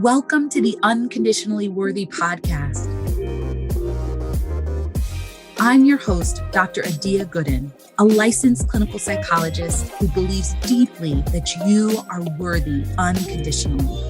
Welcome to the Unconditionally Worthy Podcast. I'm your host, Dr. Adia Gooden, a licensed clinical psychologist who believes deeply that you are worthy unconditionally.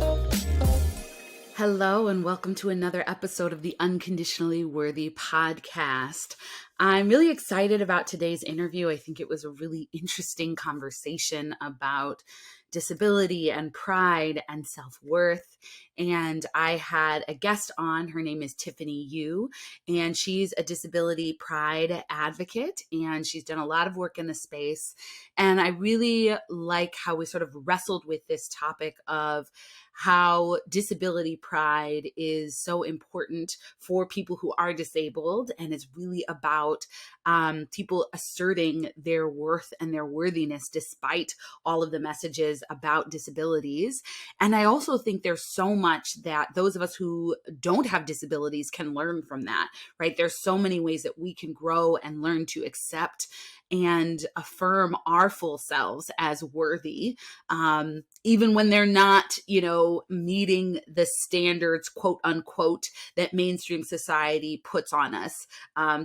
Hello, and welcome to another episode of the Unconditionally Worthy Podcast. I'm really excited about today's interview. I think it was a really interesting conversation about disability and pride and self-worth. And I had a guest on. Her name is Tiffany Yu, and she's a disability pride advocate, and she's done a lot of work in the space. And I really like how we sort of wrestled with this topic of how disability pride is so important for people who are disabled, and it's really about people asserting their worth and their worthiness despite all of the messages about disabilities. And I also think there's so much that those of us who don't have disabilities can learn from that, right? There's so many ways that we can grow and learn to accept and affirm our full selves as worthy, even when they're not, meeting the standards, quote unquote, that mainstream society puts on us.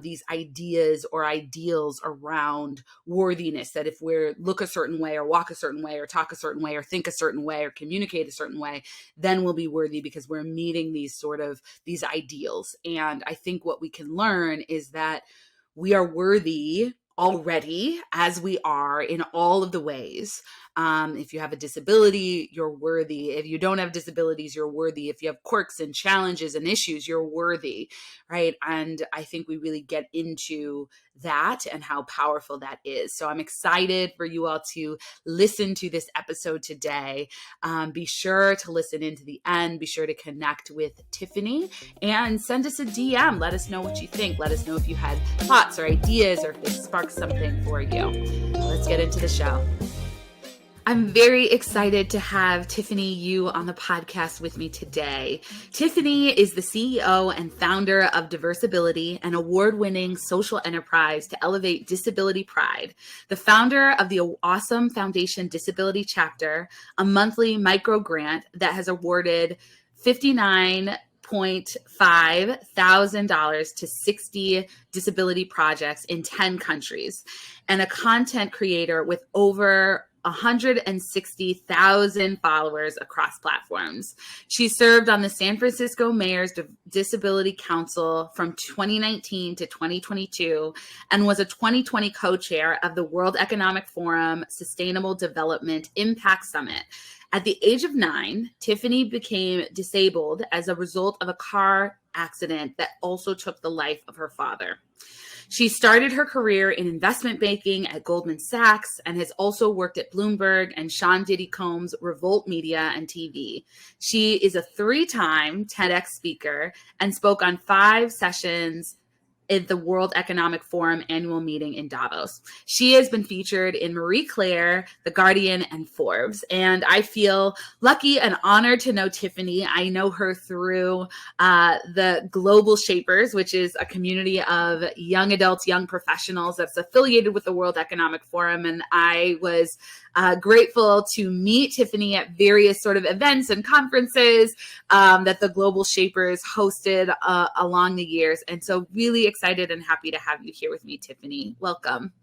These ideas or ideals around worthiness, that if we look a certain way or walk a certain way or talk a certain way or think a certain way or communicate a certain way, then we'll be worthy because we're meeting these ideals. And I think what we can learn is that we are worthy already as we are in all of the ways. If you have a disability, you're worthy. If you don't have disabilities, you're worthy. If you have quirks and challenges and issues, you're worthy, right? And I think we really get into that and how powerful that is. So I'm excited for you all to listen to this episode today. Be sure to listen into the end. Be sure to connect with Tiffany and send us a DM. Let us know what you think. Let us know if you had thoughts or ideas or if this sparked something for you. Let's get into the show. I'm very excited to have Tiffany Yu on the podcast with me today. Tiffany is the CEO and founder of Diversability, an award-winning social enterprise to elevate disability pride, the founder of the Awesome Foundation Disability Chapter, a monthly micro grant that has awarded $59,500 to 60 disability projects in 10 countries, and a content creator with over 160,000 followers across platforms. She served on the San Francisco Mayor's Disability Council from 2019 to 2022 and was a 2020 co-chair of the World Economic Forum Sustainable Development Impact Summit. At the age of 9, Tiffany became disabled as a result of a car accident that also took the life of her father. She started her career in investment banking at Goldman Sachs and has also worked at Bloomberg and Sean Diddy Combs' Revolt Media and TV. She is a 3-time TEDx speaker and spoke on 5 sessions at the World Economic Forum annual meeting in Davos. She has been featured in Marie Claire, The Guardian, and Forbes. And I feel lucky and honored to know Tiffany. I know her through the Global Shapers, which is a community of young adults, young professionals that's affiliated with the World Economic Forum. And I was grateful to meet Tiffany at various sort of events and conferences that the Global Shapers hosted along the years. And so really excited and happy to have you here with me, Tiffany. Welcome.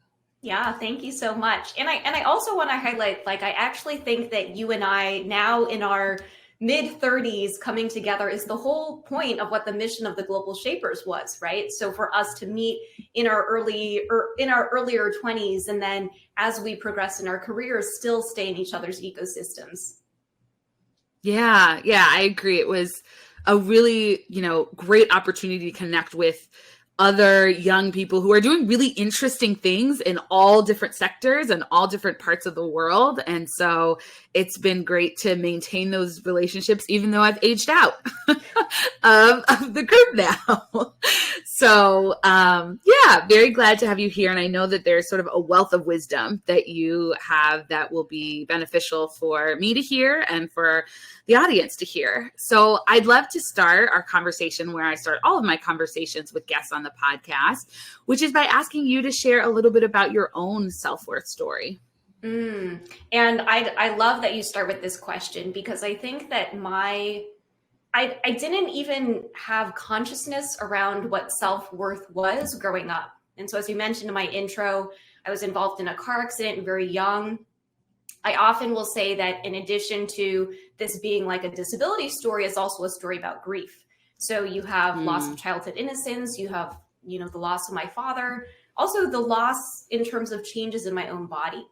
Yeah, thank you so much. And I also want to highlight, I actually think that you and I now in our mid-30s coming together is the whole point of what the mission of the Global Shapers was, right? So for us to meet in our earlier 20s, and then as we progress in our careers, still stay in each other's ecosystems. Yeah, I agree. It was a really, great opportunity to connect with other young people who are doing really interesting things in all different sectors and all different parts of the world. And so it's been great to maintain those relationships, even though I've aged out of the group now. So, very glad to have you here. And I know that there's sort of a wealth of wisdom that you have that will be beneficial for me to hear and for the audience to hear. So I'd love to start our conversation where I start all of my conversations with guests on the podcast, which is by asking you to share a little bit about your own self-worth story. And I love that you start with this question, because I think that my I didn't even have consciousness around what self-worth was growing up. And so as you mentioned in my intro, I was involved in a car accident very young. I often will say that in addition to this being like a disability story, it's also a story about grief. So you have loss of childhood innocence, you have, the loss of my father, also the loss in terms of changes in my own body.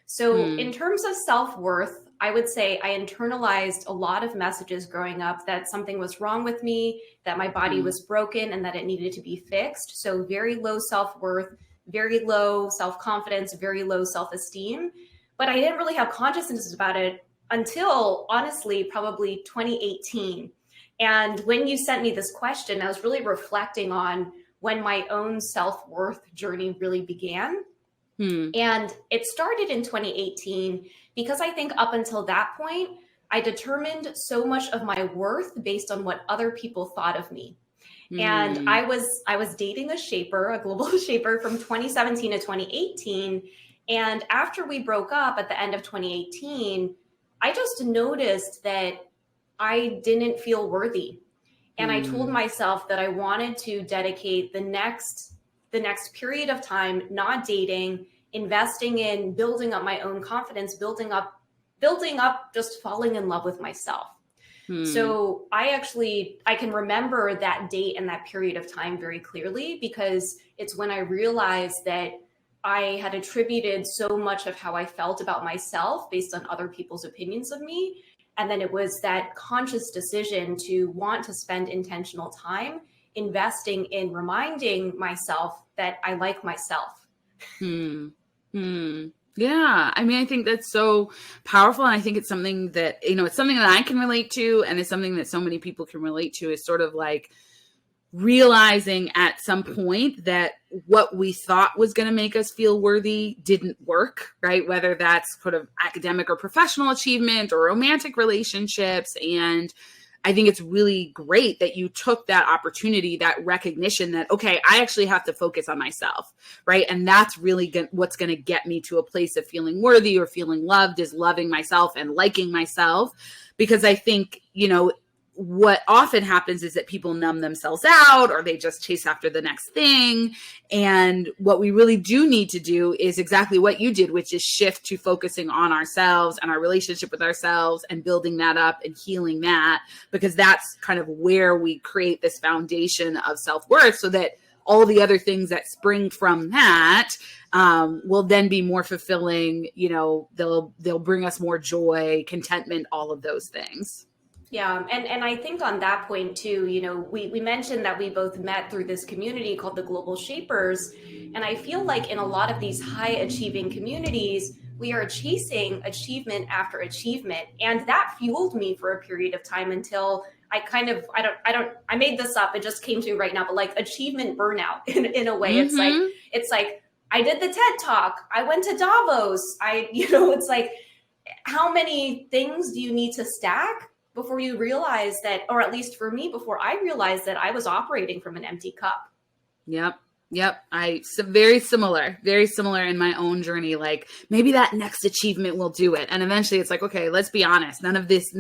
So in terms of self-worth, I would say I internalized a lot of messages growing up that something was wrong with me, that my body was broken and that it needed to be fixed. So very low self-worth, very low self-confidence, very low self-esteem. But I didn't really have consciousness about it until, honestly, probably 2018. And when you sent me this question, I was really reflecting on when my own self-worth journey really began. And it started in 2018 because I think up until that point, I determined so much of my worth based on what other people thought of me. And I was dating a shaper, a global shaper from 2017 to 2018. And after we broke up at the end of 2018, I just noticed that I didn't feel worthy. And I told myself that I wanted to dedicate the next period of time not dating, investing in building up my own confidence, building up just falling in love with myself. So I can remember that date and that period of time very clearly, because it's when I realized that I had attributed so much of how I felt about myself based on other people's opinions of me. And then it was that conscious decision to want to spend intentional time investing in reminding myself that I like myself. Yeah. I mean, I think that's so powerful. And I think it's something that, it's something that I can relate to. And it's something that so many people can relate to, is sort of like realizing at some point that what we thought was going to make us feel worthy didn't work, right? Whether that's sort of academic or professional achievement or romantic relationships. And I think it's really great that you took that opportunity, that recognition that, okay, I actually have to focus on myself, right? And that's really what's going to get me to a place of feeling worthy or feeling loved, is loving myself and liking myself. Because I think, what often happens is that people numb themselves out, or they just chase after the next thing. And what we really do need to do is exactly what you did, which is shift to focusing on ourselves and our relationship with ourselves and building that up and healing that, because that's kind of where we create this foundation of self-worth, so that all the other things that spring from that will then be more fulfilling. They'll bring us more joy, contentment, all of those things. Yeah. And I think on that point too, we mentioned that we both met through this community called the Global Shapers. And I feel like in a lot of these high achieving communities, we are chasing achievement after achievement. And that fueled me for a period of time until I made this up. It just came to me right now, but like achievement burnout in a way. It's like, I did the TED Talk. I went to Davos. It's like, how many things do you need to stack before you realize that, or at least for me, before I realized that I was operating from an empty cup? Yep. Very similar in my own journey. Like, maybe that next achievement will do it. And eventually it's like, okay, let's be honest. None of this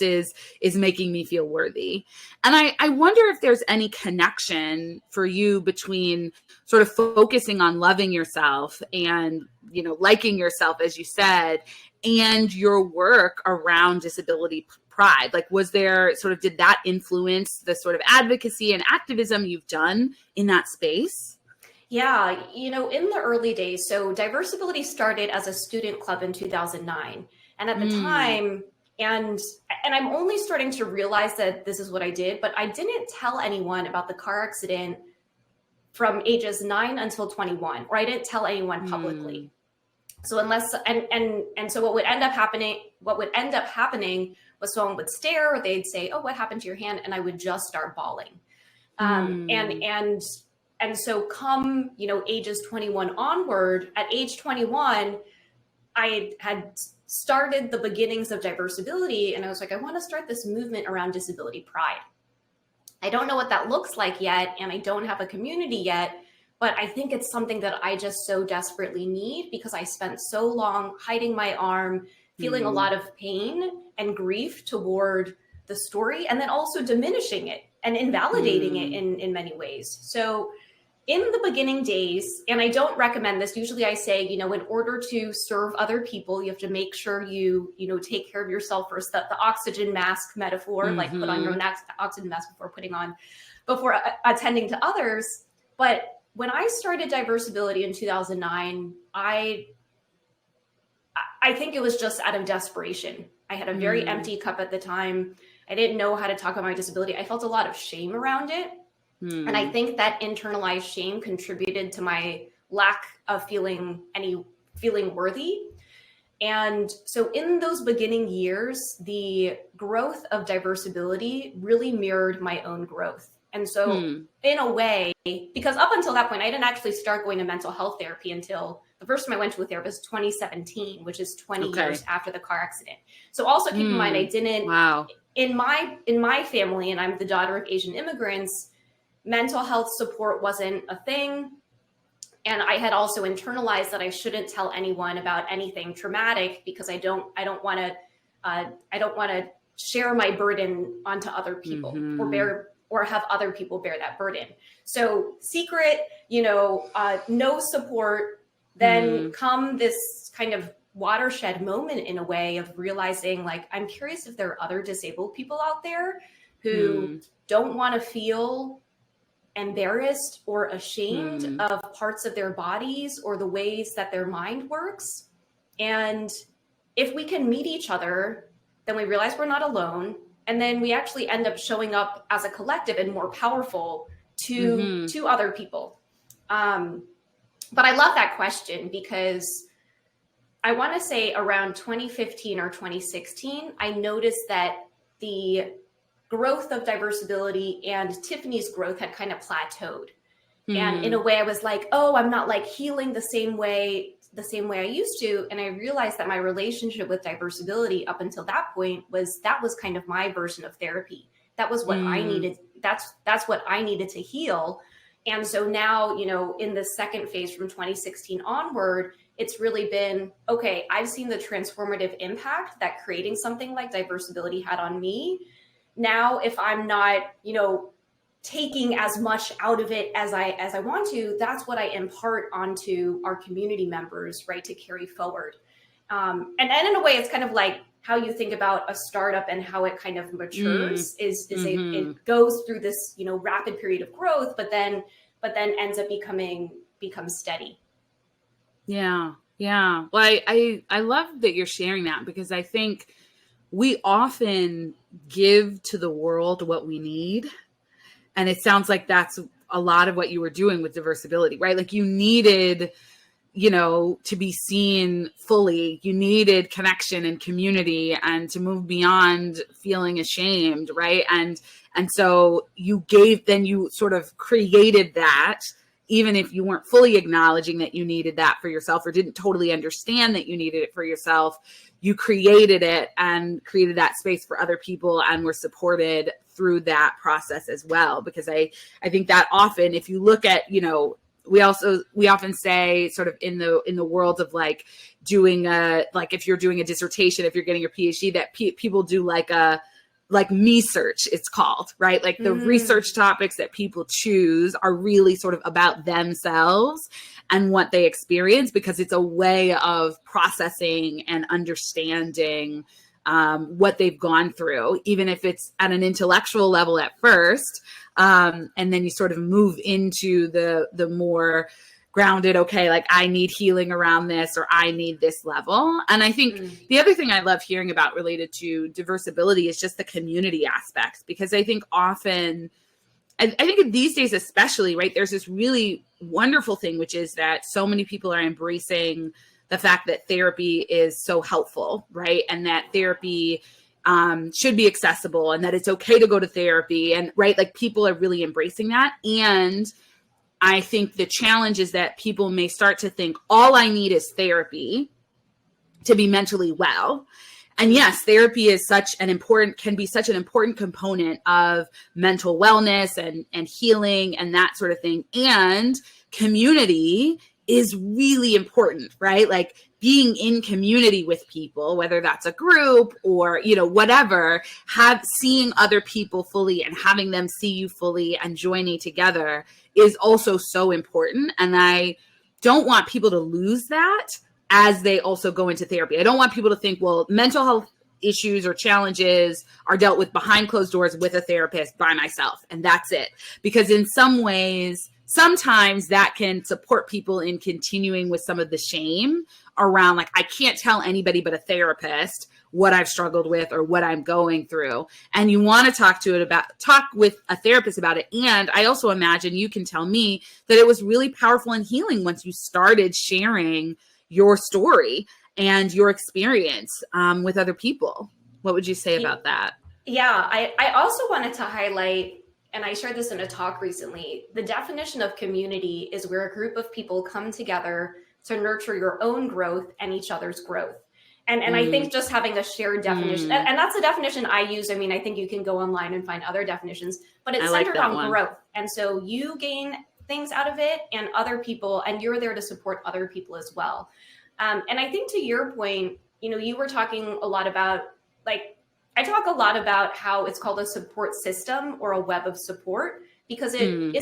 is making me feel worthy. And I wonder if there's any connection for you between sort of focusing on loving yourself and, liking yourself, as you said, and your work around disability pride. Like, did that influence the sort of advocacy and activism you've done in that space? Yeah, in the early days, so Diversability started as a student club in 2009. And at the time, and I'm only starting to realize that this is what I did, but I didn't tell anyone about the car accident from ages 9 until 21, or I didn't tell anyone publicly. So so what would end up happening was someone would stare, or they'd say, "Oh, what happened to your hand?" And I would just start bawling. And so come, ages 21 onward, at age 21, I had started the beginnings of Diversability. And I was like, I want to start this movement around disability pride. I don't know what that looks like yet, and I don't have a community yet, but I think it's something that I just so desperately need, because I spent so long hiding my arm, feeling a lot of pain and grief toward the story, and then also diminishing it and invalidating it in many ways. So in the beginning days, and I don't recommend this, usually I say, in order to serve other people, you have to make sure you take care of yourself first. The oxygen mask metaphor, like put on your own oxygen mask before attending to others. But when I started Diversability in 2009, I think it was just out of desperation. I had a very empty cup at the time. I didn't know how to talk about my disability. I felt a lot of shame around it. And I think that internalized shame contributed to my lack of feeling worthy. And so in those beginning years, the growth of Diversability really mirrored my own growth. And so in a way, because up until that point, I didn't actually start going to mental health therapy until the first time I went to a therapist, 2017, which is 20 years after the car accident. So also keep in mind, I didn't, in my family, and I'm the daughter of Asian immigrants, mental health support wasn't a thing. And I had also internalized that I shouldn't tell anyone about anything traumatic because I don't want to share my burden onto other people or have other people bear that burden. So secret, no support, then come this kind of watershed moment in a way of realizing, like, I'm curious if there are other disabled people out there who don't want to feel embarrassed or ashamed of parts of their bodies or the ways that their mind works. And if we can meet each other, then we realize we're not alone. And then we actually end up showing up as a collective and more powerful to other people. But I love that question because I want to say around 2015 or 2016, I noticed that the growth of Diversability and Tiffany's growth had kind of plateaued. And in a way I was like, oh, I'm not like healing the same way I used to. And I realized that my relationship with Diversability up until that point was kind of my version of therapy. That was what I needed. That's what I needed to heal. And so now, in the second phase from 2016 onward, it's really been, okay, I've seen the transformative impact that creating something like Diversability had on me. Now, if I'm not, taking as much out of it as I want to, that's what I impart onto our community members, right, to carry forward. And in a way, it's kind of like how you think about a startup and how it kind of matures it goes through this, rapid period of growth, but then ends up becomes steady. Yeah. Yeah. Well, I love that you're sharing that because I think we often give to the world what we need. And it sounds like that's a lot of what you were doing with Diversability, right? Like you needed, to be seen fully. You needed connection and community and to move beyond feeling ashamed, right? And so you sort of created that, even if you weren't fully acknowledging that you needed that for yourself or didn't totally understand that you needed it for yourself. You created it and created that space for other people and were supported through that process as well. Because I think that often, if you look at, we often say sort of in the world of like doing if you're doing a dissertation, if you're getting your PhD, that people do like me search, it's called, right? Like the research topics that people choose are really sort of about themselves and what they experience, because it's a way of processing and understanding what they've gone through, even if it's at an intellectual level at first. And then you sort of move into the more grounded, okay, like I need healing around this, or I need this level. And I think the other thing I love hearing about related to Diversability is just the community aspects, because I think often, I think these days especially, right, there's this really wonderful thing, which is that so many people are embracing the fact that therapy is so helpful, right? And that therapy should be accessible and that it's okay to go to therapy. And right, like people are really embracing that. And I think the challenge is that people may start to think all I need is therapy to be mentally well. And yes, therapy is can be such an important component of mental wellness and healing and that sort of thing. And community is really important, right? Like being in community with people, whether that's a group or, whatever, seeing other people fully and having them see you fully and joining together is also so important. And I don't want people to lose that as they also go into therapy. I don't want people to think, well, mental health issues or challenges are dealt with behind closed doors with a therapist by myself, and that's it. Because in some ways, sometimes that can support people in continuing with some of the shame around, like, I can't tell anybody but a therapist what I've struggled with or what I'm going through. And you want to talk with a therapist about it. And I also imagine you can tell me that it was really powerful and healing once you started sharing your story and your experience with other people. What would you say about that? Yeah, I also wanted to highlight, and I shared this in a talk recently, the definition of community is where a group of people come together to nurture your own growth and each other's growth. And I think just having a shared definition, and that's a definition I use. I mean, I think you can go online and find other definitions, but it's centered on growth. And so you gain things out of it and other people, and you're there to support other people as well. And I think to your point, you were talking a lot about, like, I talk a lot about how it's called a support system or a web of support, because a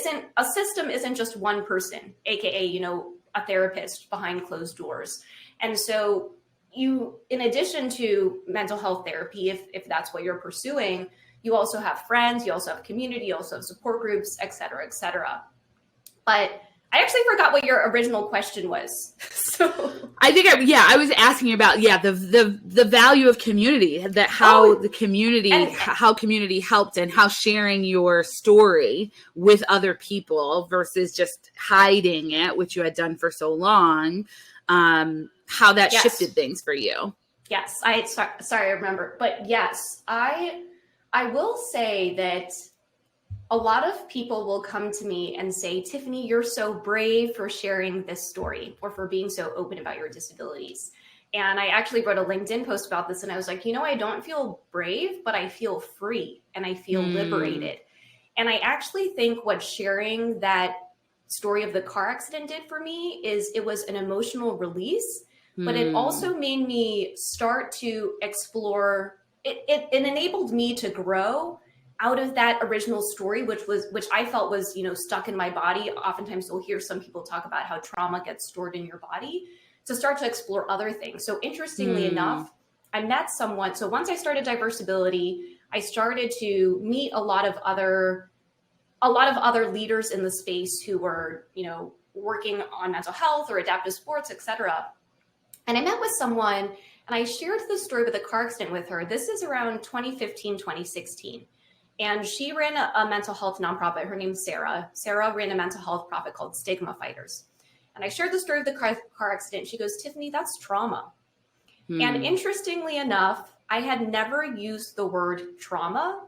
system isn't just one person, AKA, a therapist behind closed doors. And so in addition to mental health therapy, if that's what you're pursuing, you also have friends, you also have community, you also have support groups, et cetera, et cetera. But I actually forgot what your original question was. So I think, I was asking about, the value of community, that how community helped, and how sharing your story with other people versus just hiding it, which you had done for so long, how that shifted things for you. Yes. Sorry, I remember. But yes, I will say that a lot of people will come to me and say, Tiffany, you're so brave for sharing this story or for being so open about your disabilities. And I actually wrote a LinkedIn post about this, and I was like, I don't feel brave, but I feel free and I feel liberated. And I actually think what sharing that story of the car accident did for me is it was an emotional release, but it also made me start to explore, it enabled me to grow out of that original story, which I felt was, stuck in my body. Oftentimes you'll hear some people talk about how trauma gets stored in your body, to start to explore other things. So interestingly enough, I met someone. So once I started Diversability, I started to meet a lot of other leaders in the space who were, working on mental health or adaptive sports, et cetera. And I met with someone and I shared the story with a car accident with her. This is around 2015, 2016. And she ran a mental health nonprofit. Her name's Sarah. Sarah ran a mental health profit called Stigma Fighters. And I shared the story of the car accident. She goes, Tiffany, that's trauma. And interestingly enough, I had never used the word trauma.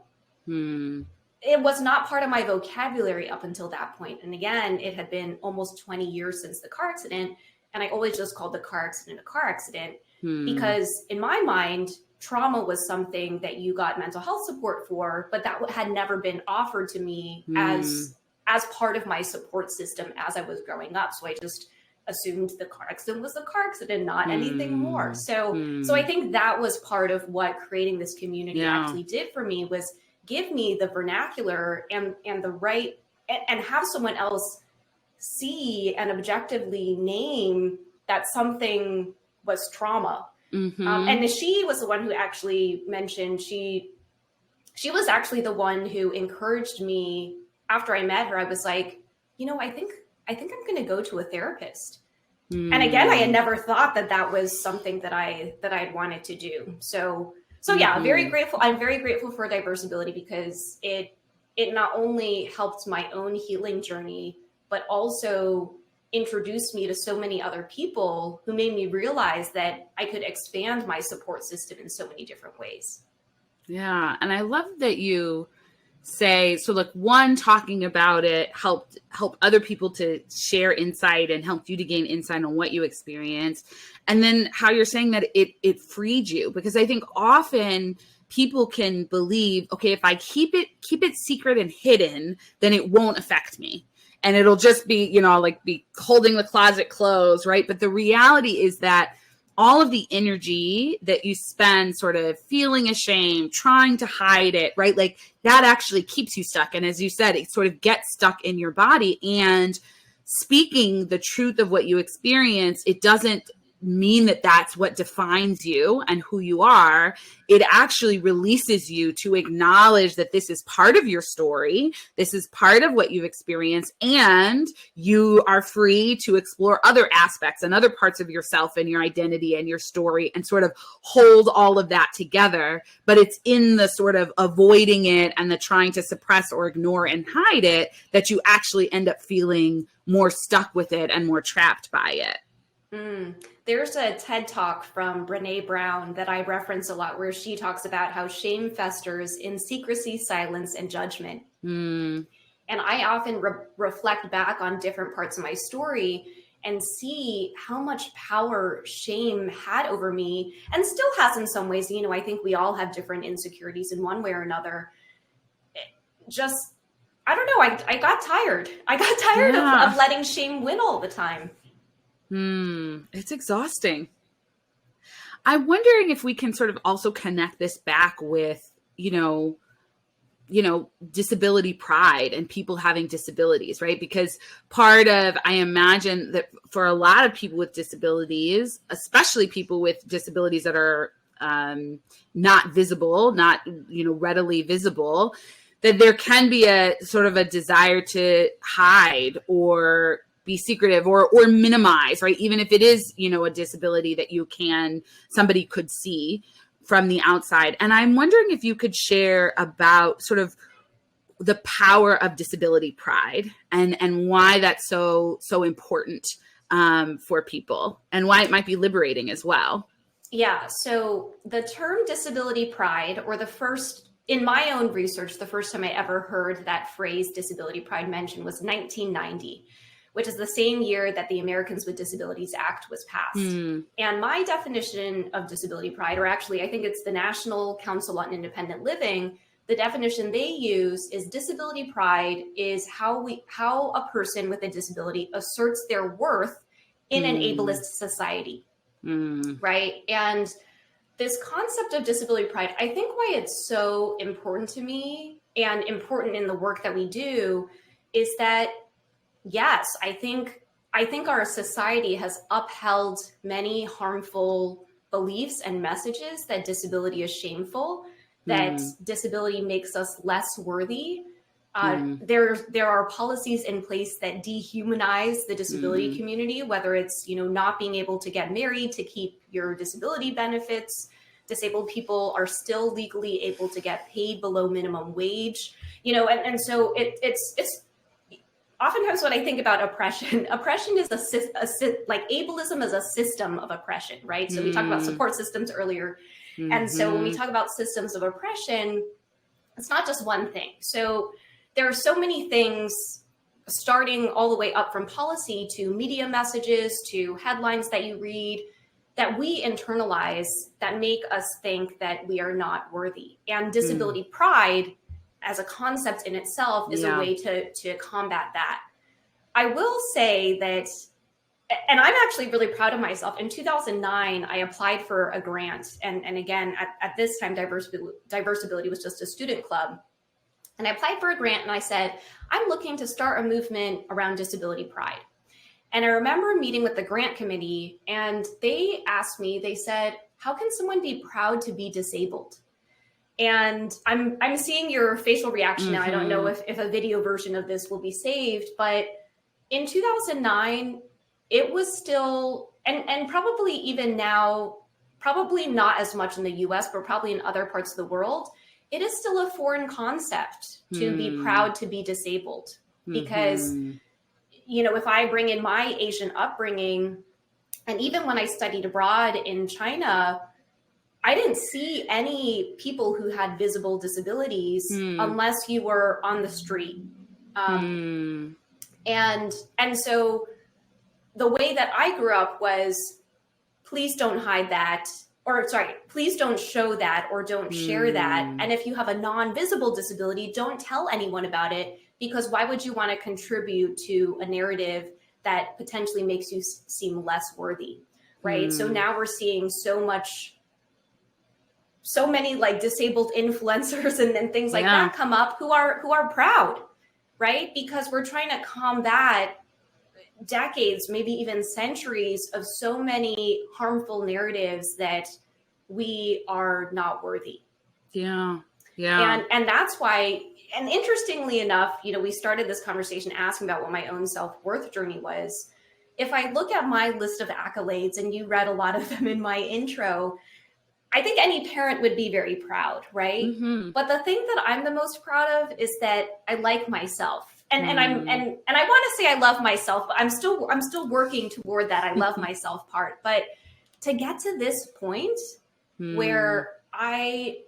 It was not part of my vocabulary up until that point. And again, it had been almost 20 years since the car accident. And I always just called the car accident a car accident because in my mind, trauma was something that you got mental health support for, but that had never been offered to me as part of my support system as I was growing up. So I just assumed the car accident was the car accident, not anything more. So I think that was part of what creating this community actually did for me, was give me the vernacular and the right, and have someone else see and objectively name that something was trauma. And she was the one who actually mentioned, she was actually the one who encouraged me after I met her. I was like, I think I'm going to go to a therapist. And again, I had never thought that was something that I'd wanted to do. So yeah, I'm very grateful. I'm very grateful for Diversability because it not only helped my own healing journey, but also introduced me to so many other people who made me realize that I could expand my support system in so many different ways. Yeah. And I love that you say, so like, one, talking about it help other people to share insight and helped you to gain insight on what you experienced. And then how you're saying that it freed you, because I think often people can believe, okay, if I keep it secret and hidden, then it won't affect me. and it'll just be, like be holding the closet closed, right? But the reality is that all of the energy that you spend sort of feeling ashamed, trying to hide it, right? Like that actually keeps you stuck. And as you said, it sort of gets stuck in your body. And speaking the truth of what you experience, it doesn't mean that that's what defines you and who you are. It actually releases you to acknowledge that this is part of your story. This is part of what you've experienced, and you are free to explore other aspects and other parts of yourself and your identity and your story, and sort of hold all of that together. But it's in the sort of avoiding it and the trying to suppress or ignore and hide it that you actually end up feeling more stuck with it and more trapped by it. There's a TED Talk from Brené Brown that I reference a lot, where she talks about how shame festers in secrecy, silence, and judgment. And I often reflect back on different parts of my story and see how much power shame had over me, and still has in some ways. I think we all have different insecurities in one way or another. I don't know. I got tired. I got tired of letting shame win all the time. It's exhausting. I'm wondering if we can sort of also connect this back with, disability pride and people having disabilities, right? Because part of, I imagine that for a lot of people with disabilities, especially people with disabilities that are not visible, not, readily visible, that there can be a sort of a desire to hide or be secretive or minimize, right? Even if it is, a disability that somebody could see from the outside. And I'm wondering if you could share about sort of the power of disability pride and why that's so important for people, and why it might be liberating as well. Yeah. So the term disability pride, or in my own research, the first time I ever heard that phrase disability pride mentioned was 1990. Which is the same year that the Americans with Disabilities Act was passed. And my definition of disability pride, or actually I think it's the National Council on Independent Living, the definition they use is disability pride is how a person with a disability asserts their worth in an ableist society, right? And this concept of disability pride, I think why it's so important to me and important in the work that we do is that yes, I think our society has upheld many harmful beliefs and messages that disability is shameful, that disability makes us less worthy. There are policies in place that dehumanize the disability community, whether it's, not being able to get married to keep your disability benefits. Disabled people are still legally able to get paid below minimum wage, and so it's oftentimes when I think about oppression is like ableism is a system of oppression, right? So we talked about support systems earlier. And so when we talk about systems of oppression, it's not just one thing. So there are so many things, starting all the way up from policy to media messages to headlines that you read, that we internalize, that make us think that we are not worthy. And disability pride as a concept in itself is a way to combat that. I will say that, and I'm actually really proud of myself. In 2009, I applied for a grant. And again, at this time, Diversability was just a student club. And I applied for a grant and I said, I'm looking to start a movement around disability pride. And I remember meeting with the grant committee, and they asked me, they said, how can someone be proud to be disabled? And I'm seeing your facial reaction now. I don't know if a video version of this will be saved, but in 2009, it was still, and probably even now, probably not as much in the US, but probably in other parts of the world, it is still a foreign concept to be proud to be disabled. Because, if I bring in my Asian upbringing, and even when I studied abroad in China, I didn't see any people who had visible disabilities unless you were on the street. And so the way that I grew up was, please don't hide that. please don't show that or don't share that. And if you have a non-visible disability, don't tell anyone about it, because why would you want to contribute to a narrative that potentially makes you seem less worthy, right? So now we're seeing so many like disabled influencers and things like that come up who are proud, right? Because we're trying to combat decades, maybe even centuries of so many harmful narratives that we are not worthy. Yeah. And that's why, and interestingly enough, we started this conversation asking about what my own self-worth journey was. If I look at my list of accolades, and you read a lot of them in my intro, I think any parent would be very proud, right? Mm-hmm. But the thing that I'm the most proud of is that I like myself. And I want to say I love myself, but I'm still working toward that I love myself part. But to get to this point where I,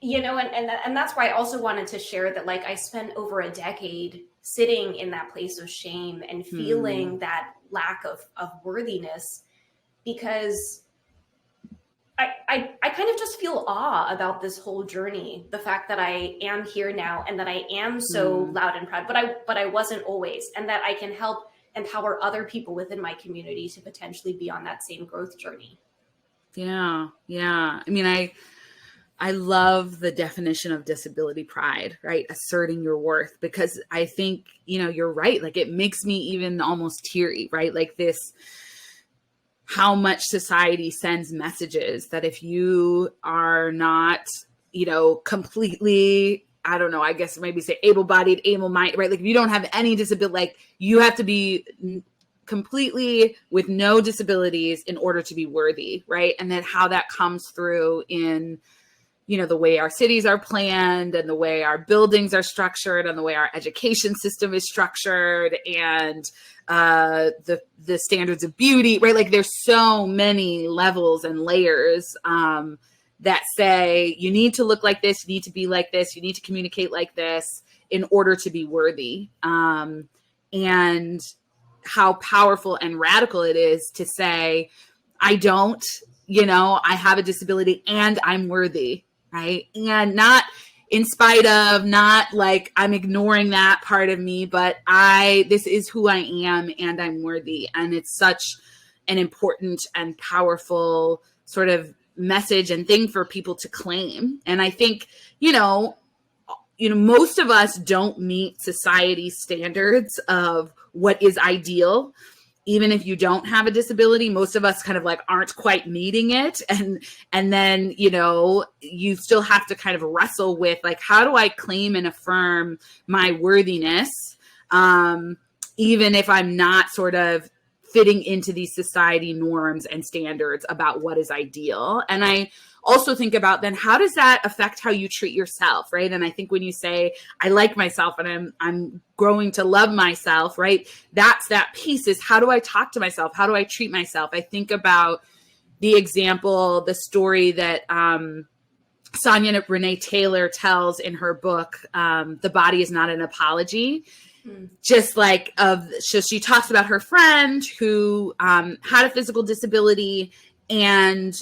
and that's why I also wanted to share that, like, I spent over a decade sitting in that place of shame and feeling that lack of worthiness, because I kind of just feel awe about this whole journey, the fact that I am here now and that I am so loud and proud, but I wasn't always, and that I can help empower other people within my community to potentially be on that same growth journey. Yeah. I mean, I love the definition of disability pride, right? Asserting your worth, because I think, you're right. Like, it makes me even almost teary, right? Like this, how much society sends messages that if you are not, completely, I don't know, I guess maybe say able-bodied, able-minded, right? Like if you don't have any disability, like you have to be completely with no disabilities in order to be worthy, right? And then how that comes through in, the way our cities are planned and the way our buildings are structured and the way our education system is structured and the standards of beauty, right? Like there's so many levels and layers that say you need to look like this, you need to be like this, you need to communicate like this in order to be worthy. And how powerful and radical it is to say, I don't, I have a disability and I'm worthy, right? And not in spite of, not like I'm ignoring that part of me, but this is who I am and I'm worthy. And it's such an important and powerful sort of message and thing for people to claim. And I think, most of us don't meet society's standards of what is ideal. Even if you don't have a disability, most of us kind of like aren't quite meeting it. And then, you still have to kind of wrestle with like, how do I claim and affirm my worthiness? Even if I'm not sort of fitting into these society norms and standards about what is ideal. And I also think about then how does that affect how you treat yourself, right? And I think when you say, I like myself and I'm growing to love myself, right? That's that piece is how do I talk to myself? How do I treat myself? I think about the example, the story that Sonia Renee Taylor tells in her book, The Body is Not an Apology. Just like so she talks about her friend who had a physical disability and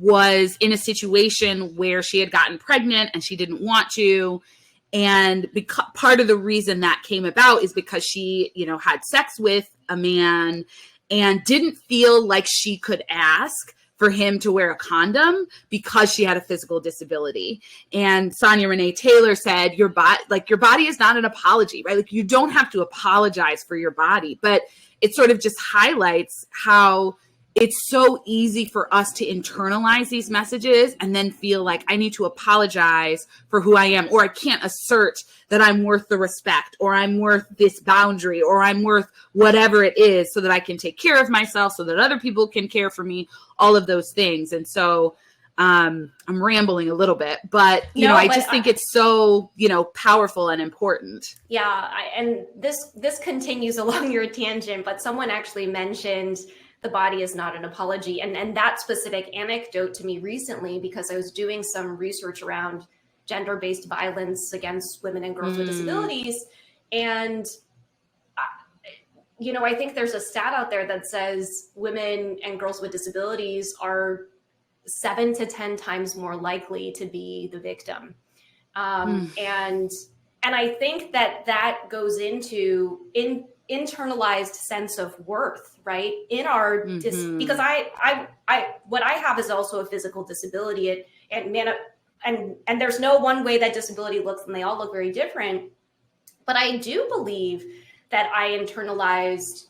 was in a situation where she had gotten pregnant and she didn't want to. And part of the reason that came about is because she, had sex with a man and didn't feel like she could ask for him to wear a condom because she had a physical disability. And Sonia Renee Taylor said, your body is not an apology, right? Like you don't have to apologize for your body, but it sort of just highlights how it's so easy for us to internalize these messages and then feel like I need to apologize for who I am, or I can't assert that I'm worth the respect, or I'm worth this boundary, or I'm worth whatever it is so that I can take care of myself, so that other people can care for me, all of those things. And so I'm rambling a little bit, but I just think it's so, powerful and important. Yeah. And this continues along your tangent, but someone actually mentioned the body is not an apology. And that specific anecdote to me recently, because I was doing some research around gender-based violence against women and girls with disabilities. And I think there's a stat out there that says women and girls with disabilities are 7 to 10 times more likely to be the victim. And I think that goes into internalized sense of worth, right? In our because I what I have is also a physical disability, and there's no one way that disability looks, and they all look very different. But I do believe that I internalized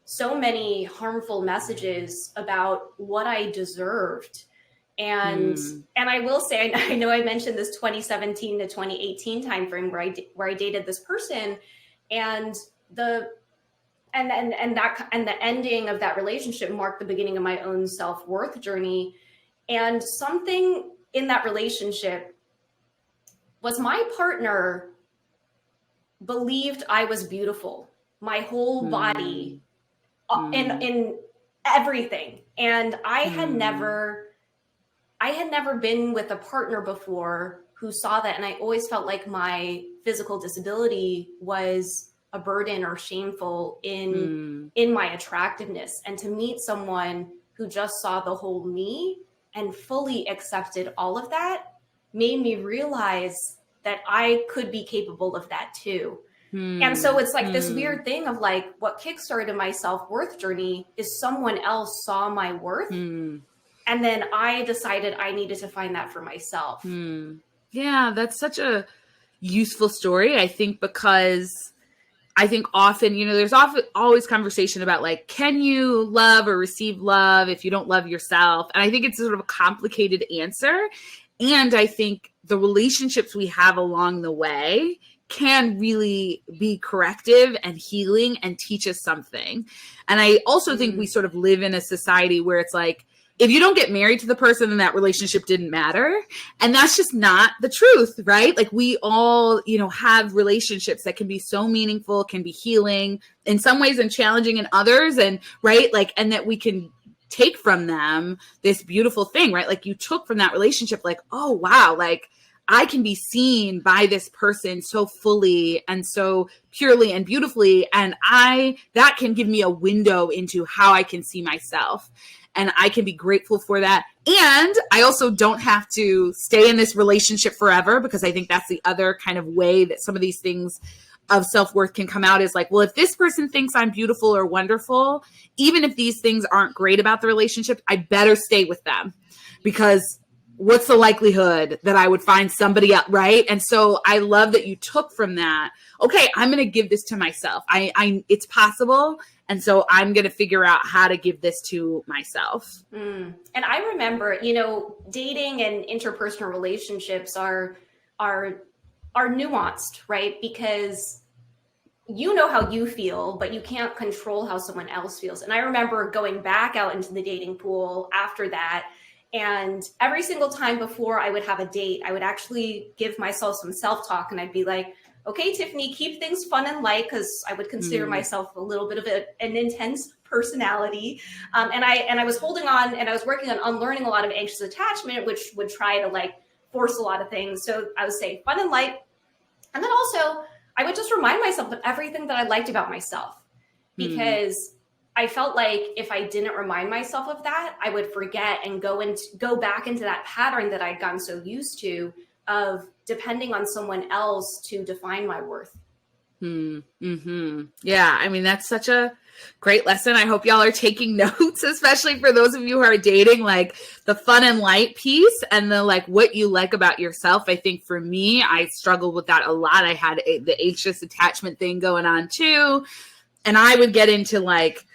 so many harmful messages about what I deserved. And I will say, I know I mentioned this 2017 to 2018 timeframe where I dated this person, and the ending of that relationship marked the beginning of my own self-worth journey. And something in that relationship was my partner believed I was beautiful, my whole body, in everything. And I had never been with a partner before who saw that. And I always felt like my physical disability was a burden or shameful in my attractiveness. And to meet someone who just saw the whole me and fully accepted all of that made me realize that I could be capable of that too. And so it's like this weird thing of like, what kickstarted my self-worth journey is someone else saw my worth. And then I decided I needed to find that for myself. Yeah, that's such a useful story, I think, because I think often, there's always conversation about like, can you love or receive love if you don't love yourself? And I think it's sort of a complicated answer. And I think the relationships we have along the way can really be corrective and healing and teach us something. And I also think we sort of live in a society where it's like, if you don't get married to the person, then that relationship didn't matter. And that's just not the truth, right? Like we all, have relationships that can be so meaningful, can be healing in some ways and challenging in others. And right, like, and that we can take from them this beautiful thing, right? Like you took from that relationship, like, oh, wow, like I can be seen by this person so fully and so purely and beautifully. And that can give me a window into how I can see myself. And I can be grateful for that. And I also don't have to stay in this relationship forever, because I think that's the other kind of way that some of these things of self-worth can come out is like, well, if this person thinks I'm beautiful or wonderful, even if these things aren't great about the relationship, I better stay with them, because what's the likelihood that I would find somebody else, right? And so I love that you took from that, okay, I'm going to give this to myself. It's possible. And so I'm going to figure out how to give this to myself. And I remember, dating and interpersonal relationships are nuanced, right? Because you know how you feel, but you can't control how someone else feels. And I remember going back out into the dating pool after that. And every single time before I would have a date, I would actually give myself some self-talk, and I'd be like, okay, Tiffany, keep things fun and light, because I would consider myself a little bit of an intense personality. And I was holding on, and I was working on unlearning a lot of anxious attachment, which would try to like force a lot of things. So I would say fun and light. And then also I would just remind myself of everything that I liked about myself, because I felt like if I didn't remind myself of that, I would forget and go back into that pattern that I'd gotten so used to of depending on someone else to define my worth. Yeah, I mean, that's such a great lesson. I hope y'all are taking notes, especially for those of you who are dating, like the fun and light piece and the like what you like about yourself. I think for me, I struggled with that a lot. I had the anxious attachment thing going on too. And I would get into like,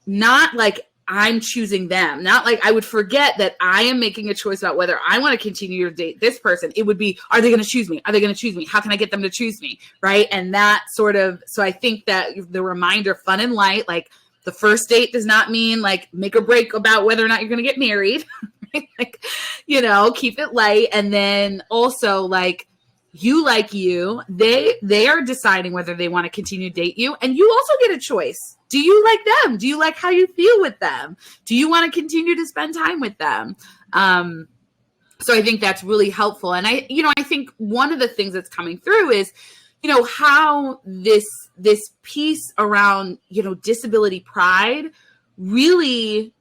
not like I'm choosing them, not like I would forget that I am making a choice about whether I want to continue to date this person. It would be, are they going to choose me? Are they going to choose me? How can I get them to choose me? Right. And that sort of, so I think that the reminder, fun and light, like the first date does not mean like make or break about whether or not you're going to get married. Right? Like, keep it light. And then also like you, they are deciding whether they want to continue to date you. And you also get a choice. Do you like them? Do you like how you feel with them? Do you want to continue to spend time with them? So I think that's really helpful. And I think one of the things that's coming through is how this piece around, disability pride really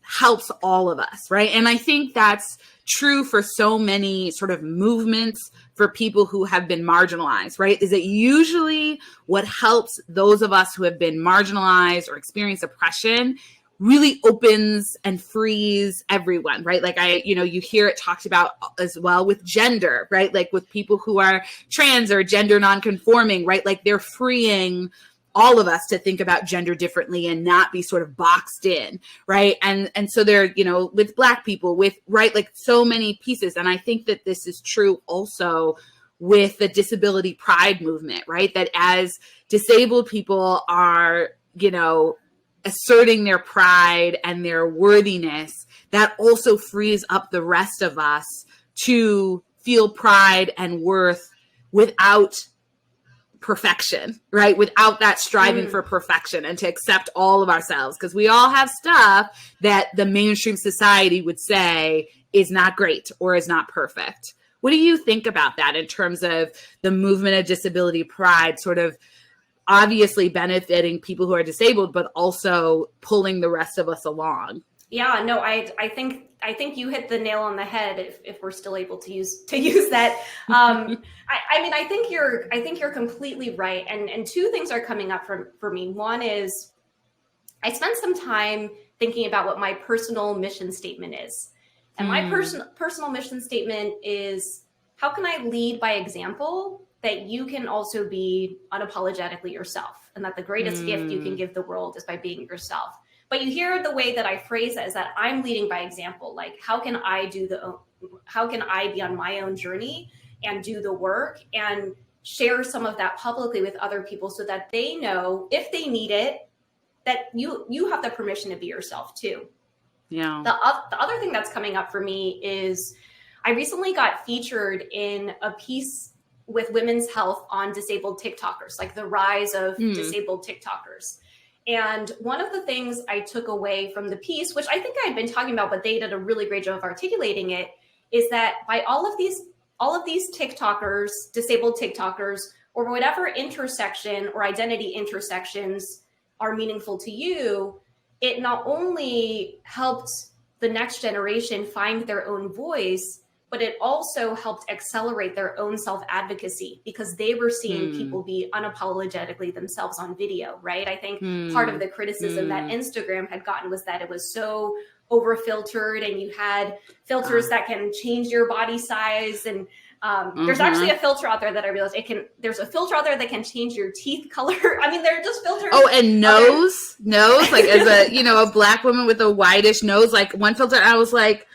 helps all of us, right? And I think that's true for so many sort of movements for people who have been marginalized, right? Is that usually what helps those of us who have been marginalized or experience oppression really opens and frees everyone, right? Like you hear it talked about as well with gender, right? Like with people who are trans or gender nonconforming, right? Like they're freeing all of us to think about gender differently and not be sort of boxed in, right? And so they're, with Black people, with, right, like so many pieces. And I think that this is true also with the disability pride movement, right? That as disabled people are, asserting their pride and their worthiness, that also frees up the rest of us to feel pride and worth without perfection, right? Without that striving for perfection, and to accept all of ourselves, because we all have stuff that the mainstream society would say is not great or is not perfect. What do you think about that in terms of the movement of disability pride sort of obviously benefiting people who are disabled, but also pulling the rest of us along? Yeah, no, I think you hit the nail on the head. If we're still able to use that, I think you're completely right. And two things are coming up for me. One is I spent some time thinking about what my personal mission statement is, and my personal mission statement is, how can I lead by example that you can also be unapologetically yourself, and that the greatest gift you can give the world is by being yourself. But you hear the way that I phrase it is that I'm leading by example. Like, how can I be on my own journey and do the work and share some of that publicly with other people so that they know, if they need it, that you have the permission to be yourself too. Yeah. The other thing that's coming up for me is I recently got featured in a piece with women's health on disabled TikTokers, like the rise of disabled TikTokers. And one of the things I took away from the piece, which I think I had been talking about, but they did a really great job of articulating it, is that by all of these TikTokers, disabled TikTokers, or whatever intersection or identity intersections are meaningful to you, it not only helped the next generation find their own voice, but it also helped accelerate their own self-advocacy, because they were seeing people be unapologetically themselves on video, right? I think part of the criticism that Instagram had gotten was that it was so over-filtered, and you had filters that can change your body size. And there's actually a filter out there that I realized there's a filter out there that can change your teeth color. I mean, they're just filters. Oh, and nose, like as a Black woman with a whitish nose, like one filter, I was like,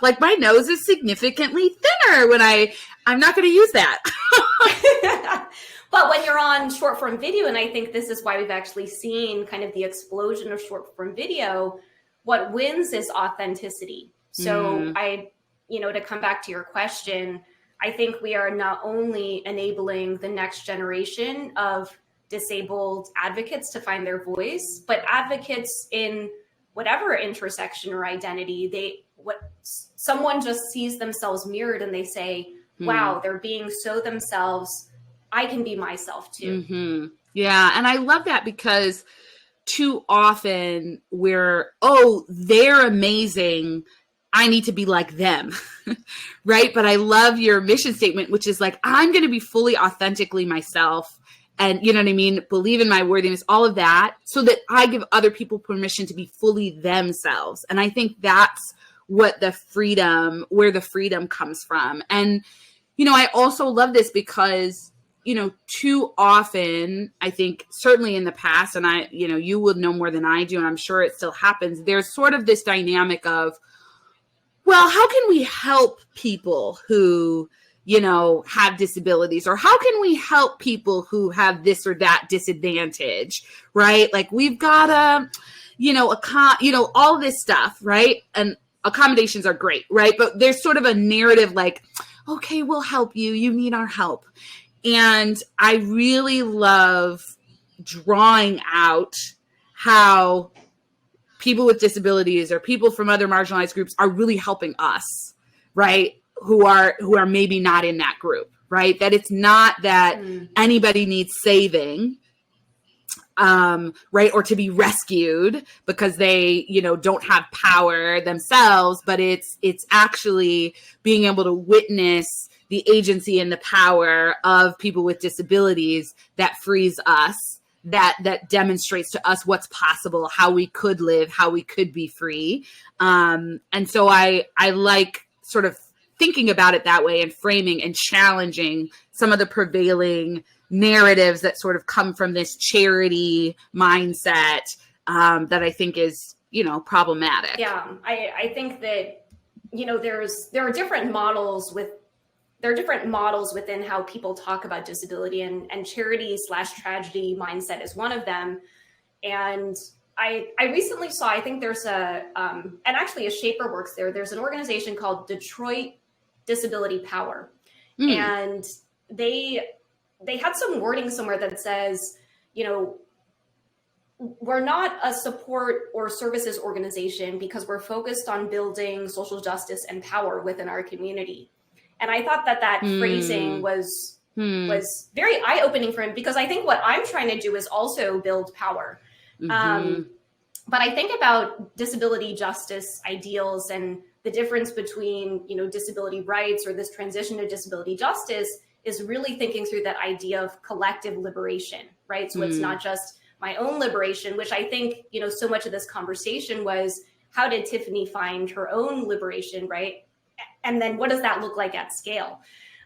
like my nose is significantly thinner when I'm not going to use that. But when you're on short form video, and I think this is why we've actually seen kind of the explosion of short form video, what wins is authenticity. So to come back to your question, I think we are not only enabling the next generation of disabled advocates to find their voice, but advocates in whatever intersection or identity, someone just sees themselves mirrored and they say, wow, they're being so themselves, I can be myself too. Yeah. And I love that, because too often they're amazing, I need to be like them. Right. But I love your mission statement, which is like, I'm going to be fully authentically myself. And you know what I mean? Believe in my worthiness, all of that, so that I give other people permission to be fully themselves. And I think that's where the freedom comes from. And, I also love this because, too often, I think certainly in the past, and you would know more than I do, and I'm sure it still happens, there's sort of this dynamic of, well, how can we help people who, have disabilities, or how can we help people who have this or that disadvantage, right? Like we've got all this stuff, right? And accommodations are great, right? But there's sort of a narrative like, okay, we'll help you. You need our help. And I really love drawing out how people with disabilities or people from other marginalized groups are really helping us, right? Who are maybe not in that group, right? That it's not that anybody needs saving, right? Or to be rescued because they, don't have power themselves, but it's actually being able to witness the agency and the power of people with disabilities that frees us, that demonstrates to us what's possible, how we could live, how we could be free. And so I like sort of thinking about it that way and framing and challenging some of the prevailing narratives that sort of come from this charity mindset that I think is, problematic. Yeah, I think that, there are different models within how people talk about disability, and charity/tragedy mindset is one of them. And I recently saw, I think there's and actually a shaper works there. There's an organization called Detroit Disability Power. And they had some wording somewhere that says, we're not a support or services organization because we're focused on building social justice and power within our community. And I thought that phrasing was very eye-opening for him, because I think what I'm trying to do is also build power. But I think about disability justice ideals and the difference between, disability rights or this transition to disability justice is really thinking through that idea of collective liberation, right? So it's not just my own liberation, which I think, so much of this conversation was, how did Tiffany find her own liberation, right? And then what does that look like at scale?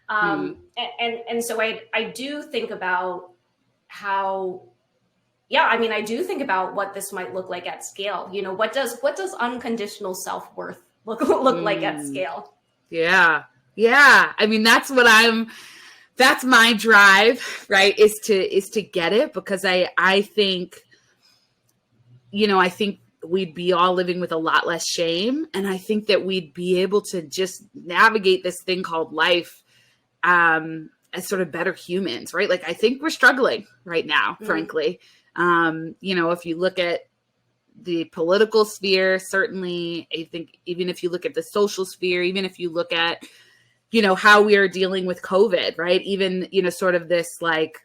And so I do think about how, I do think about what this might look like at scale. What does unconditional self-worth look like at scale? Yeah. I mean, that's my drive, right? Is to get it, because I think, I think we'd be all living with a lot less shame. And I think that we'd be able to just navigate this thing called life as sort of better humans, right? Like, I think we're struggling right now, frankly. If you look at the political sphere, certainly, I think even if you look at the social sphere, even if you look at, how we are dealing with COVID, right? Even, sort of this like,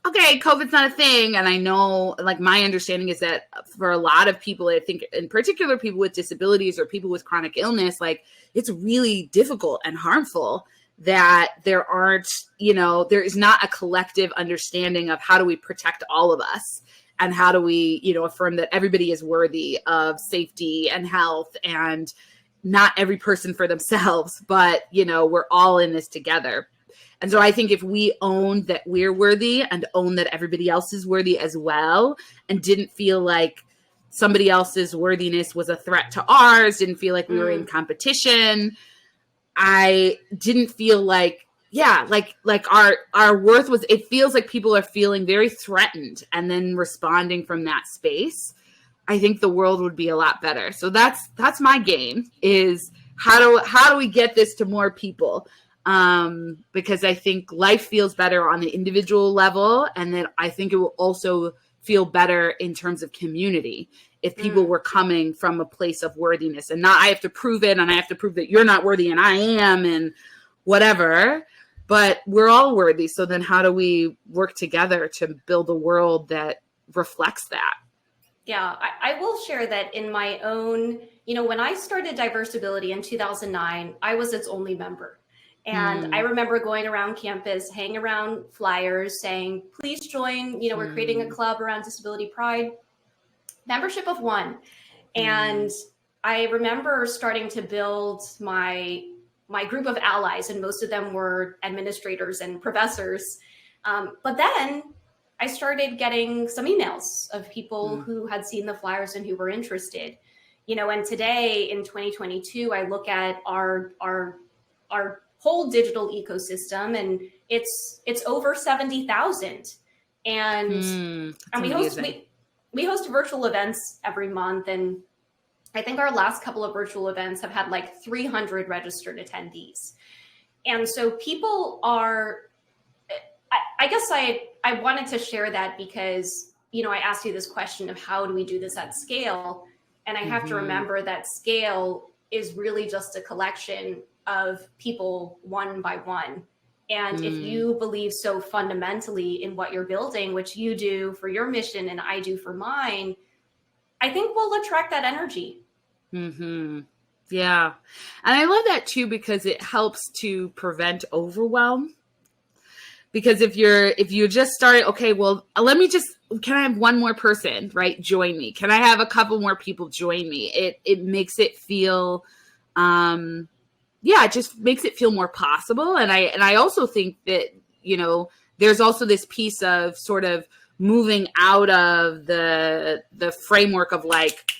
okay, COVID's not a thing. And I know, like, my understanding is that for a lot of people, I think in particular people with disabilities or people with chronic illness, like, it's really difficult and harmful that there aren't, there is not a collective understanding of how do we protect all of us, and how do we, affirm that everybody is worthy of safety and health, and not every person for themselves, but, we're all in this together. And so I think if we owned that we're worthy and own that everybody else is worthy as well, and didn't feel like somebody else's worthiness was a threat to ours, didn't feel like we were in competition, I didn't feel like, like our worth was, it feels like people are feeling very threatened and then responding from that space. I think the world would be a lot better. So that's my game, is how do we get this to more people? Because I think life feels better on the individual level. And then I think it will also feel better in terms of community if people were coming from a place of worthiness, and not, I have to prove it, and I have to prove that you're not worthy and I am, and whatever, but we're all worthy. So then how do we work together to build a world that reflects that? Yeah, I will share that in my own, when I started Diversability in 2009, I was its only member. And I remember going around campus, hanging around flyers saying, please join, we're creating a club around disability pride, membership of 1. And I remember starting to build my group of allies, and most of them were administrators and professors. But then I started getting some emails of people who had seen the flyers and who were interested, and today in 2022, I look at our whole digital ecosystem, and it's over 70,000. And we host virtual events every month. And I think our last couple of virtual events have had like 300 registered attendees. And so people are, I guess I wanted to share that because, I asked you this question of how do we do this at scale? And I have to remember that scale is really just a collection of people one by one. And if you believe so fundamentally in what you're building, which you do for your mission and I do for mine, I think we'll attract that energy. Mm-hmm. Yeah. And I love that too, because it helps to prevent overwhelm. Because if you just start, okay, well, can I have one more person, right? Join me. Can I have a couple more people join me? It makes it feel, it just makes it feel more possible. And I also think that, there's also this piece of sort of moving out of the framework of like,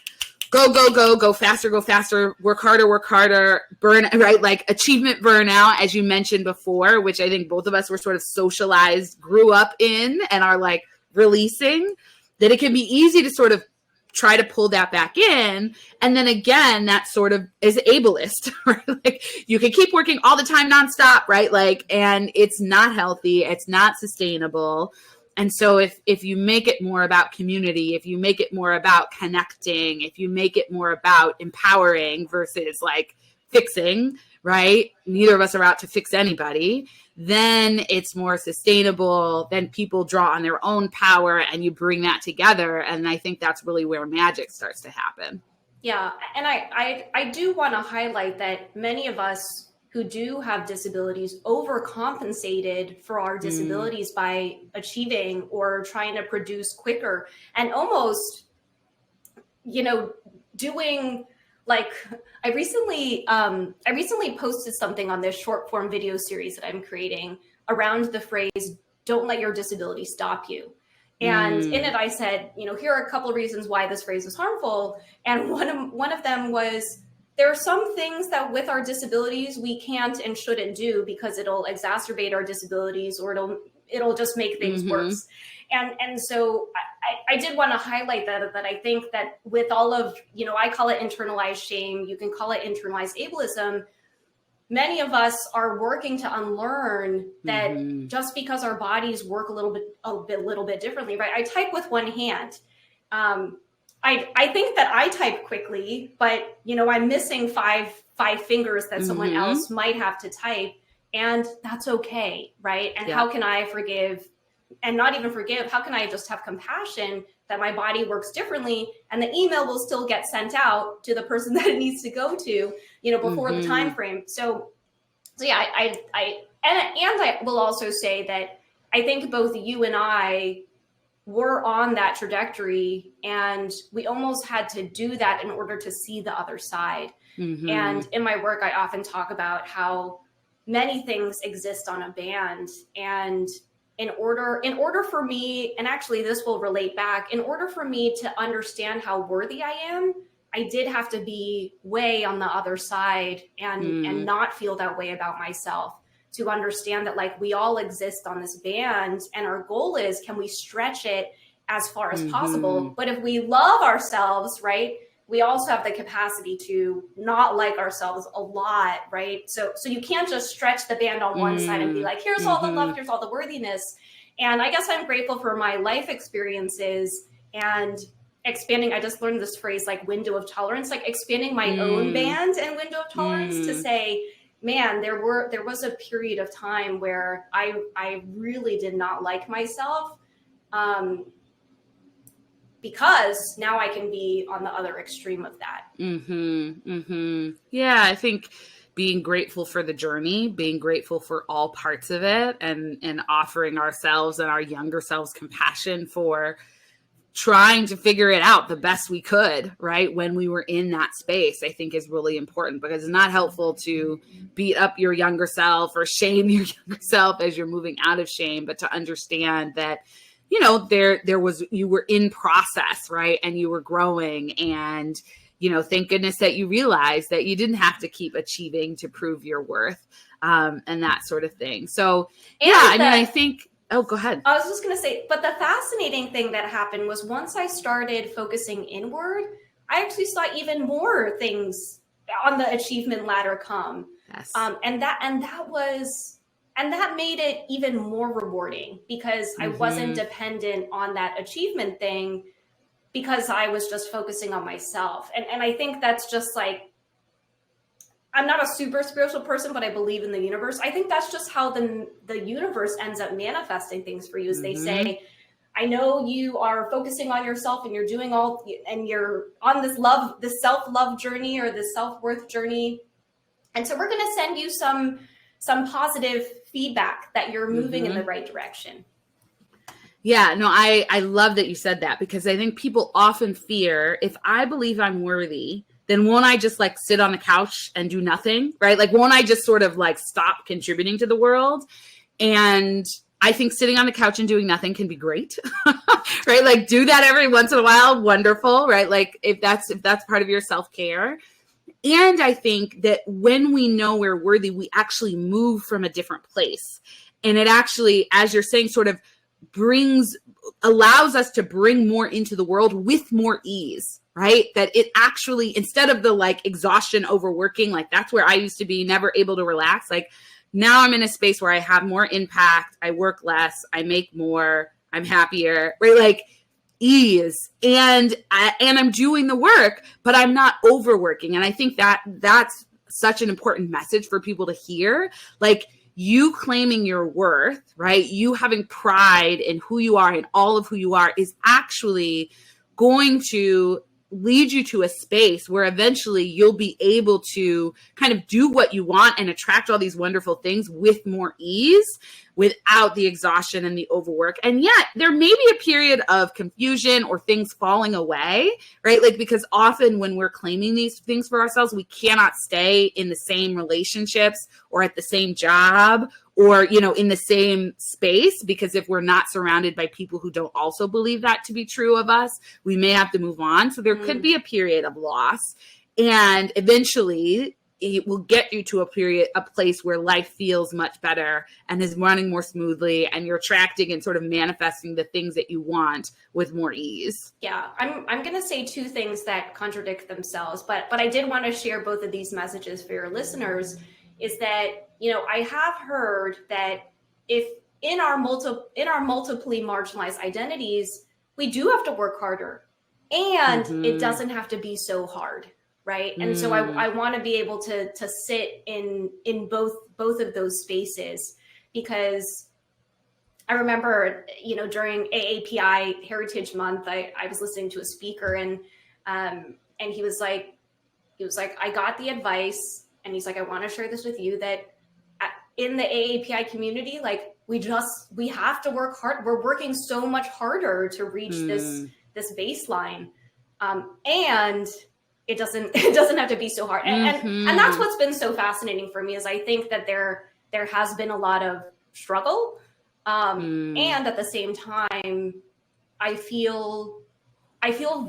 go faster, work harder, burn, right? Like achievement burnout, as you mentioned before, which I think both of us were sort of socialized, grew up in, and are like releasing, that it can be easy to sort of try to pull that back in. And then again, that sort of is ableist, right? Like you can keep working all the time nonstop, right? Like, and it's not healthy. It's not sustainable. And so if you make it more about community, if you make it more about connecting, if you make it more about empowering versus like fixing, right? Neither of us are out to fix anybody. Then it's more sustainable. Then people draw on their own power and you bring that together. And I think that's really where magic starts to happen. Yeah. And I do want to highlight that many of us who do have disabilities overcompensated for our disabilities by achieving or trying to produce quicker and almost, doing like, I recently posted something on this short form video series that I'm creating around the phrase, don't let your disability stop you. And in it, I said, here are a couple of reasons why this phrase is harmful. And one of them was, there are some things that with our disabilities we can't and shouldn't do because it'll exacerbate our disabilities or it'll just make things worse. And so I did want to highlight that I think that with all of, I call it internalized shame, you can call it internalized ableism. Many of us are working to unlearn that just because our bodies work a little bit differently, right? I type with one hand. I think that I type quickly, but I'm missing five fingers that someone else might have to type, and that's okay, right? And how can I forgive, and not even forgive? How can I just have compassion that my body works differently, and the email will still get sent out to the person that it needs to go to, before the time frame. So yeah, I will also say that I think both you and I were on that trajectory, and we almost had to do that in order to see the other side. And in my work, I often talk about how many things exist on a band. And in order for me, and actually this will relate back, in order for me to understand how worthy I am, I did have to be way on the other side and not feel that way about myself, to understand that like we all exist on this band, and our goal is, can we stretch it as far as possible? But if we love ourselves, right, we also have the capacity to not like ourselves a lot, right? So you can't just stretch the band on one side and be like, here's all the love, here's all the worthiness. And I guess I'm grateful for my life experiences and expanding. I just learned this phrase, like window of tolerance, like expanding my own band and window of tolerance to say, man, there was a period of time where I really did not like myself, because now I can be on the other extreme of that. Yeah, I think being grateful for the journey, being grateful for all parts of it, and offering ourselves and our younger selves compassion for trying to figure it out the best we could, right? When we were in that space, I think is really important, because it's not helpful to beat up your younger self or shame your younger self as you're moving out of shame, but to understand that, you were in process, right? And you were growing, and, thank goodness that you realized that you didn't have to keep achieving to prove your worth, and that sort of thing. So, I think, oh, go ahead. I was just going to say, but the fascinating thing that happened was once I started focusing inward, I actually saw even more things on the achievement ladder come. Yes. And that made it even more rewarding, because I wasn't dependent on that achievement thing, because I was just focusing on myself. And I think that's just like, I'm not a super spiritual person, but I believe in the universe. I think that's just how the universe ends up manifesting things for you. Is they say, I know you are focusing on yourself and you're doing all, and you're on this self-love journey or this self-worth journey. And so we're going to send you some positive feedback that you're moving in the right direction. Yeah, no, I love that you said that, because I think people often fear, if I believe I'm worthy, then won't I just like sit on the couch and do nothing, right? Like, won't I just sort of like stop contributing to the world? And I think sitting on the couch and doing nothing can be great, right? Like, do that every once in a while. Wonderful, right? Like if that's part of your self-care. And I think that when we know we're worthy, we actually move from a different place. And it actually, as you're saying, sort of allows us to bring more into the world with more ease, right? That it actually, instead of the like exhaustion, overworking, like that's where I used to be, never able to relax. Like now I'm in a space where I have more impact. I work less, I make more, I'm happier, right? Like ease, and I'm doing the work, but I'm not overworking. And I think that that's such an important message for people to hear. Like, you claiming your worth, right? You having pride in who you are and all of who you are is actually going to lead you to a space where eventually you'll be able to kind of do what you want and attract all these wonderful things with more ease, without the exhaustion and the overwork. And yet there may be a period of confusion or things falling away, right? Like, because often when we're claiming these things for ourselves, we cannot stay in the same relationships or at the same job or, you know, in the same space, because if we're not surrounded by people who don't also believe that to be true of us, we may have to move on. So there could be a period of loss, and eventually it will get you to a place where life feels much better and is running more smoothly, and you're attracting and sort of manifesting the things that you want with more ease. Yeah, I'm going to say two things that contradict themselves, but I did want to share both of these messages for your listeners. Is that, you know, I have heard that if in our multiply marginalized identities, we do have to work harder, and it doesn't have to be so hard. Right. And so I want to be able to sit in both of those spaces, because I remember, you know, during AAPI Heritage Month, I was listening to a speaker, and he was like, I got the advice, and he's like, I want to share this with you, that in the AAPI community, like we have to work hard. We're working so much harder to reach this baseline. And it doesn't have to be so hard. And that's what's been so fascinating for me, is I think that there has been a lot of struggle. And at the same time, I feel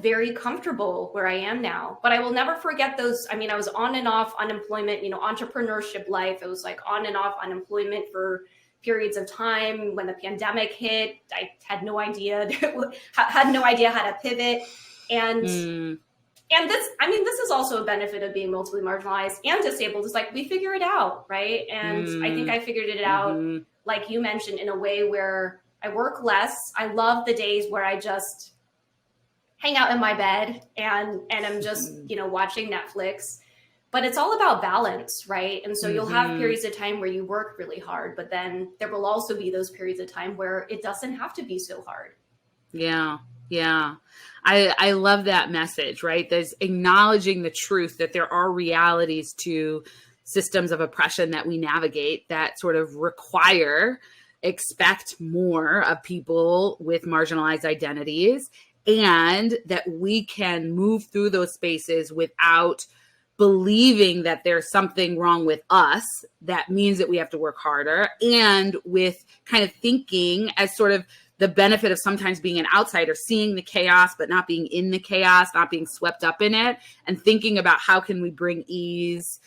very comfortable where I am now, but I will never forget those. I mean, I was on and off unemployment, you know, entrepreneurship life. It was like on and off unemployment for periods of time. When the pandemic hit, I had no idea how to pivot. And this is also a benefit of being multiply marginalized and disabled. It's like, we figure it out, right? And I think I figured it out, like you mentioned, in a way where I work less. I love the days where I just hang out in my bed and I'm just, you know, watching Netflix. But it's all about balance, right? And so you'll have periods of time where you work really hard, but then there will also be those periods of time where it doesn't have to be so hard. Yeah. Yeah. I love that message, right? There's acknowledging the truth that there are realities to systems of oppression that we navigate that sort of expect more of people with marginalized identities, and that we can move through those spaces without believing that there's something wrong with us that means that we have to work harder, and with kind of thinking as sort of the benefit of sometimes being an outsider, seeing the chaos, but not being in the chaos, not being swept up in it, and thinking about how can we bring ease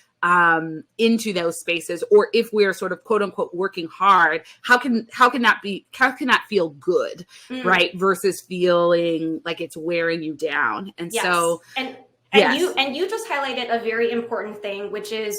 into those spaces, or if we're sort of quote unquote working hard, how can that feel good, right? Versus feeling like it's wearing you down. And so, you just highlighted a very important thing, which is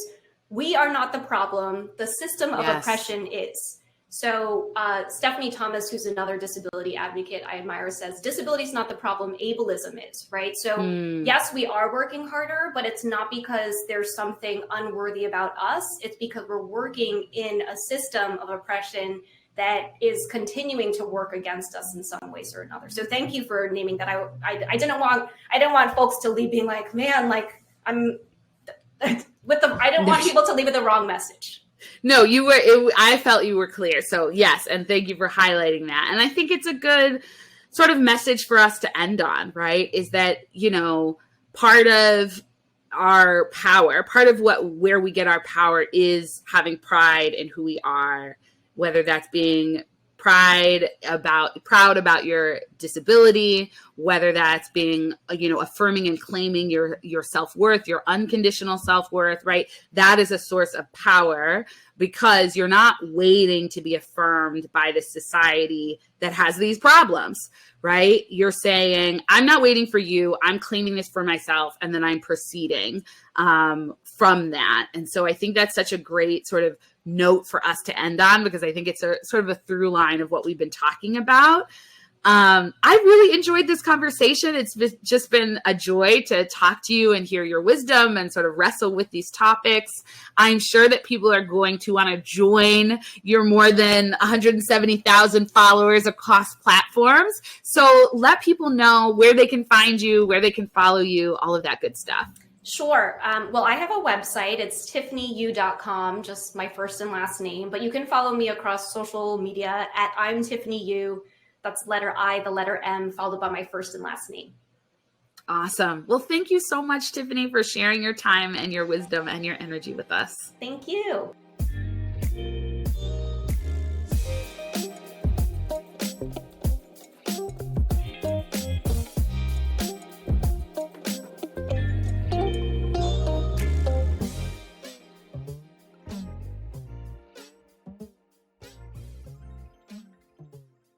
we are not the problem. The system of oppression is. So Stephanie Thomas, who's another disability advocate I admire, says disability is not the problem, ableism is, right? So yes, we are working harder, but it's not because there's something unworthy about us. It's because we're working in a system of oppression that is continuing to work against us in some ways or another. So thank you for naming that. I didn't want folks to leave being like, man, like I'm with the, I don't want people to leave with the wrong message. No, I felt you were clear. So yes. And thank you for highlighting that. And I think it's a good sort of message for us to end on, right? Is that, part of our power, part of where we get our power is having pride in who we are, whether that's being proud about your disability, whether that's being, affirming and claiming your self-worth, your unconditional self-worth, right? That is a source of power because you're not waiting to be affirmed by the society that has these problems, right? You're saying, I'm not waiting for you. I'm claiming this for myself. And then I'm proceeding from that. And so I think that's such a great sort of note for us to end on, because I think it's a sort of a through line of what we've been talking about. I really enjoyed this conversation. It's just been a joy to talk to you and hear your wisdom and sort of wrestle with these topics. I'm sure that people are going to want to join your more than 170,000 followers across platforms. So let people know where they can find you, where they can follow you, all of that good stuff. Sure. Well, I have a website. It's tiffanyyu.com, just my first and last name. But you can follow me across social media at I'm Tiffany Yu. That's letter I, the letter M, followed by my first and last name. Awesome. Well, thank you so much, Tiffany, for sharing your time and your wisdom and your energy with us. Thank you.